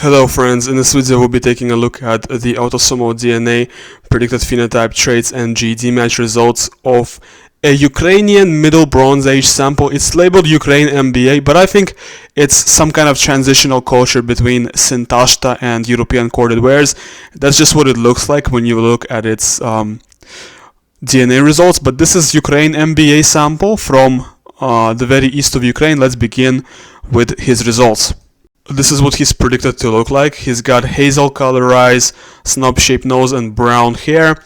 Hello friends, in this video we'll be taking a look at the autosomal DNA, predicted phenotype traits and GD match results of a Ukrainian middle Bronze Age sample. It's labeled Ukraine MBA, but I think it's some kind of transitional culture between Sintashta and European corded wares. That's just what it looks like when you look at its DNA results, but this is Ukraine MBA sample from the very east of Ukraine. Let's begin with his results. This is what he's predicted to look like. He's got hazel color eyes, snub-shaped nose, and brown hair.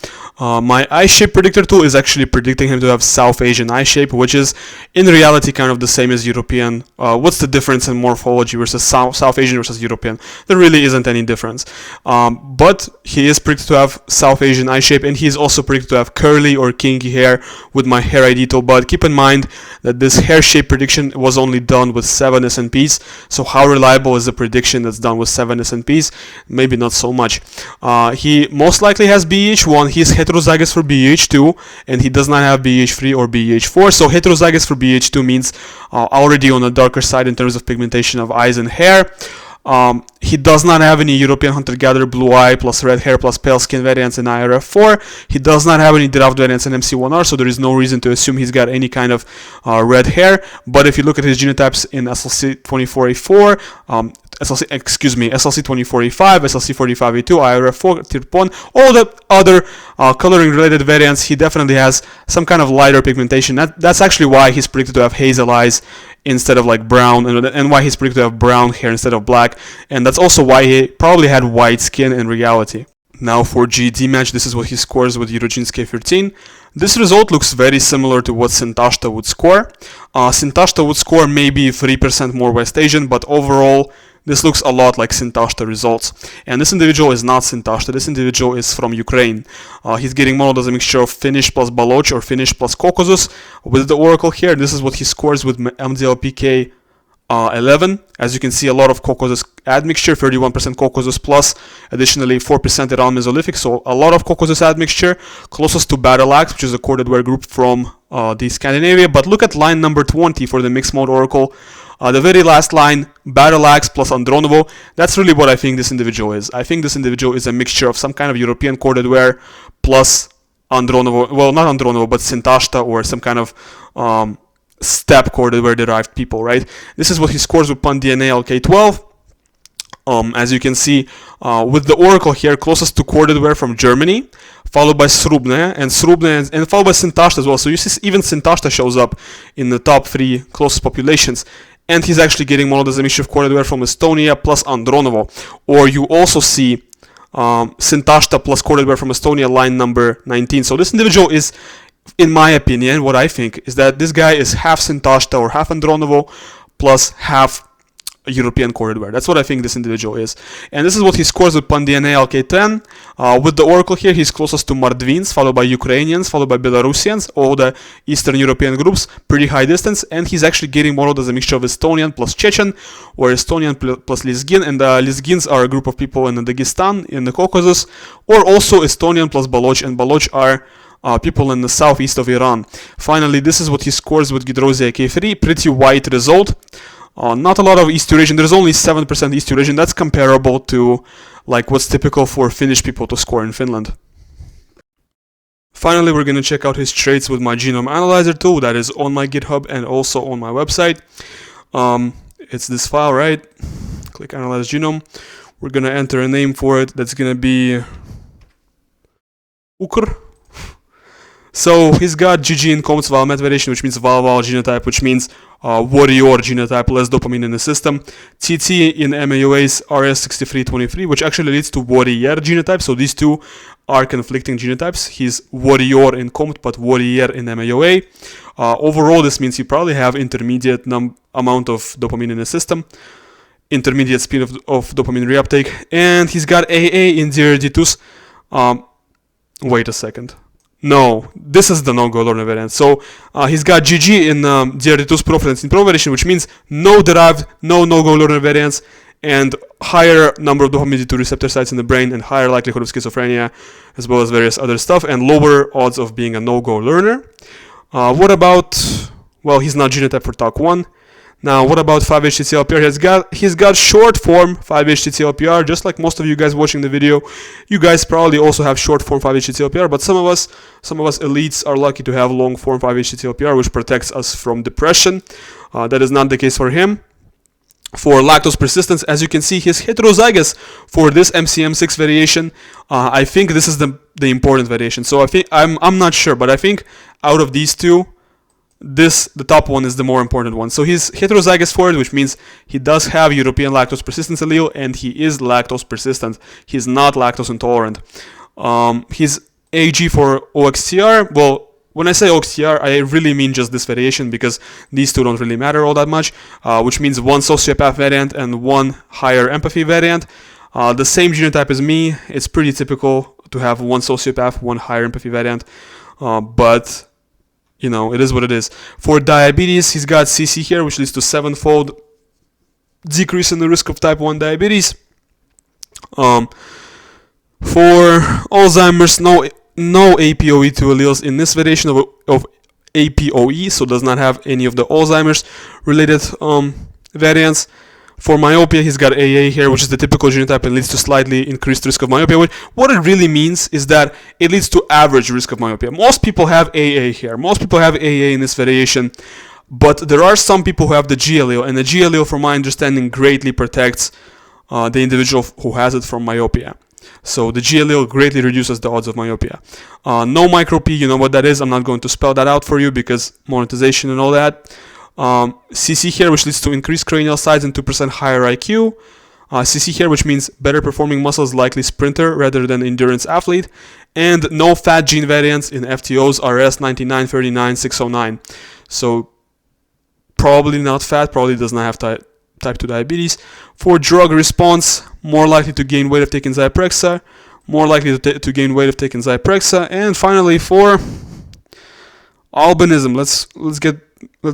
My eye shape predictor tool is actually predicting him to have South Asian eye shape, which is in reality kind of the same as European. What's the difference in morphology versus South Asian versus European? There really isn't any difference. But he is predicted to have South Asian eye shape, and he's also predicted to have curly or kinky hair with my hair ID tool. But keep in mind that this hair shape prediction was only done with 7 SNPs, so how reliable is the prediction that's done with 7 SNPs? Maybe not so much. He most likely has BH1. He's heterozygous for BH2, and he does not have BH3 or BH4. So heterozygous for BH2 means already on the darker side in terms of pigmentation of eyes and hair. He does not have any European hunter-gatherer blue eye plus red hair plus pale skin variants in IRF4. He does not have any draft variants in MC1R, so there is no reason to assume he's got any kind of red hair. But if you look at his genotypes in SLC24A4, SLC24A5, SLC45A2, IRF4, TIRP1, all the other coloring-related variants, he definitely has some kind of lighter pigmentation. That's actually why he's predicted to have hazel eyes instead of like brown, and why he's predicted to have brown hair instead of black, and that's also why he probably had white skin in reality. Now for GD match, this is what he scores with Eurogenes K13. This result looks very similar to what Sintashta would score. Sintashta would score maybe 3% more West Asian, but overall this looks a lot like Sintashta results. And this individual is not Sintashta, this individual is from Ukraine. He's getting modeled as a mixture of Finnish plus Baloch or Finnish plus Caucasus with the oracle here. This is what he scores with MDLPK 11. As you can see, a lot of Caucasus admixture, 31% Caucasus plus, additionally 4% around Mesolithic, so a lot of Caucasus admixture, closest to Battle Axe, which is a corded ware group from the Scandinavia. But look at line number 20 for the mixed mode oracle. The very last line, Battle Axe plus Andronovo, that's really what I think this individual is. I think this individual is a mixture of some kind of European corded ware plus Andronovo, well, not Andronovo, but Sintashta or some kind of steppe corded ware derived people, right? This is what he scores with PunDNA LK12. As you can see, with the oracle here, closest to corded ware from Germany, followed by Srubne, and followed by Sintashta as well. So you see even Sintashta shows up in the top 3 closest populations. And he's actually getting modeled as a mixture of corded ware from Estonia plus Andronovo. Or you also see Sintashta plus corded ware from Estonia, line number 19. So this individual is, in my opinion, what I think is that this guy is half Sintashta or half Andronovo plus half European corded ware. That's what I think this individual is. And this is what he scores with PunDNA LK10. With the oracle here, he's closest to Mordvins, followed by Ukrainians, followed by Belarusians, all the Eastern European groups, pretty high distance. And he's actually getting modeled as a mixture of Estonian plus Chechen, or Estonian plus Lizgin. And the Lizgins are a group of people in Dagestan, in the Caucasus, or also Estonian plus Baloch, and Baloch are people in the southeast of Iran. Finally, this is what he scores with Gidrosia K3, pretty white result. Not a lot of East Eurasian. There's only 7% East Eurasian. That's comparable to like what's typical for Finnish people to score in Finland. Finally, we're going to check out his traits with my genome analyzer tool that is on my GitHub and also on my website. It's this file, right? Click Analyze Genome. We're going to enter a name for it. That's going to be Ukr. So he's got GG in Combs Valmet variation, which means Val genotype, which means warrior genotype, less dopamine in the system. TT in MAOA's RS6323, which actually leads to warrior genotype. So these two are conflicting genotypes. He's warrior in Combs, but warrior in MAOA. Overall, this means you probably have intermediate amount of dopamine in the system, intermediate speed of dopamine reuptake, and he's got AA in DRD2's. Wait a second. No, this is the no-go learner variant. So he's got GG in DRD2's preference in pro variation, which means no derived, no-go learner variants, and higher number of dopamine D2 receptor sites in the brain, and higher likelihood of schizophrenia, as well as various other stuff, and lower odds of being a no-go learner. What about, well, he's not genotype for TOC1. Now, what about 5-HTTLPR? He's got short form 5-HTTLPR, just like most of you guys watching the video. You guys probably also have short form 5-HTTLPR, but some of us elites are lucky to have long form 5-HTTLPR, which protects us from depression. That is not the case for him. For lactose persistence, as you can see, he's heterozygous for this MCM6 variation. I think this is the important variation. So I think I'm not sure, but I think out of these two, the top one is the more important one. So he's heterozygous for it, which means he does have European lactose persistence allele, and he is lactose persistent. He's not lactose intolerant. His AG for OXTR, well, when I say OXTR, I really mean just this variation, because these two don't really matter all that much, which means one sociopath variant and one higher empathy variant. The same genotype as me. It's pretty typical to have one sociopath, one higher empathy variant, but you know, it is what it is. For diabetes, he's got CC here, which leads to 7-fold decrease in the risk of type 1 diabetes. For Alzheimer's, no APOE2 alleles in this variation of APOE, so does not have any of the Alzheimer's related variants. For myopia, he's got AA here, which is the typical genotype and leads to slightly increased risk of myopia. What it really means is that it leads to average risk of myopia. Most people have AA here. Most people have AA in this variation, but there are some people who have the G allele, and the G allele, from my understanding, greatly protects the individual who has it from myopia. So the G allele greatly reduces the odds of myopia. No micro P, you know what that is. I'm not going to spell that out for you because monetization and all that. CC here, which leads to increased cranial size and 2% higher IQ. CC here, which means better performing muscles, likely sprinter rather than endurance athlete. And no fat gene variants in FTOs, RS 99, 39, 609. So probably not fat, probably does not have type 2 diabetes. For drug response, more likely to gain weight if taking Zyprexa, more likely to gain weight if taking Zyprexa. And finally, for albinism, let's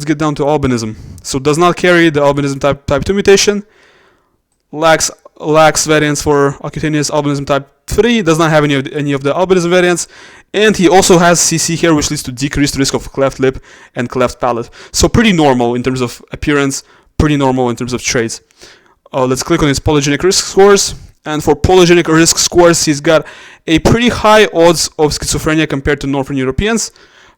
get down to albinism. So does not carry the albinism type 2 mutation, lacks variants for cutaneous albinism type 3, does not have any of the albinism variants, and he also has CC here, which leads to decreased risk of cleft lip and cleft palate. So pretty normal in terms of appearance, pretty normal in terms of traits. Let's click on his polygenic risk scores. And for polygenic risk scores, he's got a pretty high odds of schizophrenia compared to Northern Europeans.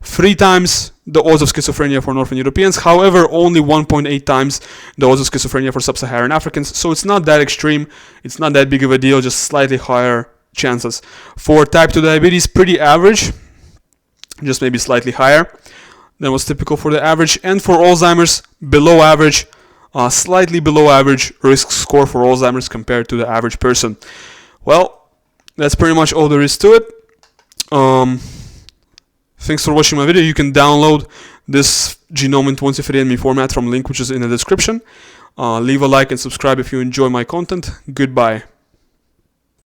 3 times the odds of schizophrenia for Northern Europeans, however, only 1.8 times the odds of schizophrenia for Sub-Saharan Africans, so it's not that extreme, it's not that big of a deal, just slightly higher chances. For type 2 diabetes, pretty average, just maybe slightly higher than what's typical for the average, and for Alzheimer's, below average, slightly below average risk score for Alzheimer's compared to the average person. Well, that's pretty much all there is to it. Thanks for watching my video. You can download this genome in 23andMe format from link which is in the description. Leave a like and subscribe if you enjoy my content. Goodbye.